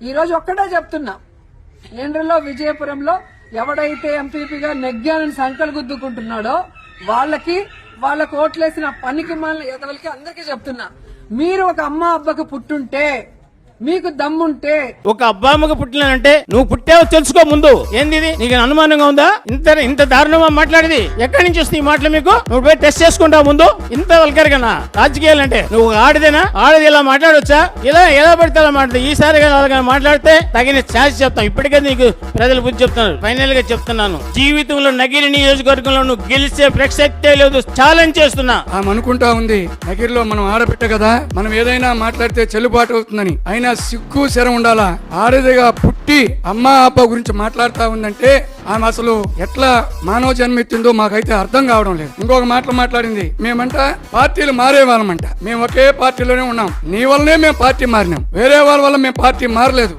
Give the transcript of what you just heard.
ఈ రోజు ఒక్కటే చెప్తున్నా, ఏండ్రలో విజయపురంలో ఎవడైతే ఎంపీపీగా నెగ్గానని సంకలు గుద్దుకుంటున్నాడో వాళ్ళకి ఓట్లేసిన పనికి మాలిన ఎదవలకి అందరికీ చెప్తున్నా, మీరు ఒక అమ్మ అబ్బకు పుట్టుంటే, మీకు దమ్ముంటే, ఒక అబ్బామ్మకు పుట్టినానంటే నువ్వు పుట్టావో తెలుసుకో ముందు. ఏంది ఇది? నీకు అనుమానంగా ఉందా? ఇంత దారుణంగా మాట్లాడేది ఎక్కడి నుంచి వస్తుంది ఈ మాటలు? మీకు నువ్వు పోయి టెస్ట్ చేసుకుంటావు ముందు. ఇంత వల్గర్గానా రాజకీయాలంటే? నువ్వు ఆడదేనా? ఆడది ఇలా మాట్లాడొచ్చా? ఎలా పడితే అలా మాట్లాడదు. ఈసారి మాట్లాడితే తగిన ఛాన్స్ చెప్తాం. ఇప్పటికే నీకు ప్రజలు బుద్ధి చెప్తున్నారు. ఫైనల్ గా చెప్తున్నాను, జీవితంలో నగిరి నియోజకవర్గంలో నువ్వు గెలిచే ప్రసక్తే లేదు. ఛాలెంజ్ చేస్తున్నా. ఆమె అనుకుంటా ఉంది నగిరిలో మనం ఆడబిట్ట కదా, మనం ఏదైనా మాట్లాడితే చెల్లుబాటు అవుతుందని. అయినా సిగ్గు శరం ఉండాలా? ఆడదిగా పుట్టి అమ్మా అబ్బా గురించి మాట్లాడుతా ఉందంటే ఆమె అసలు ఎట్లా మానవ జన్మెత్తిందో మాకైతే అర్థం కావడం లేదు. ఇంకొక మాట్లాడింది, మేమంట పార్టీలు మారే వాళ్ళమంట. మేము ఒకే పార్టీలోనే ఉన్నాం, నీ వల్లనే మేము పార్టీ మారినాం, వేరే వాళ్ళ వల్ల మేము పార్టీ మారలేదు.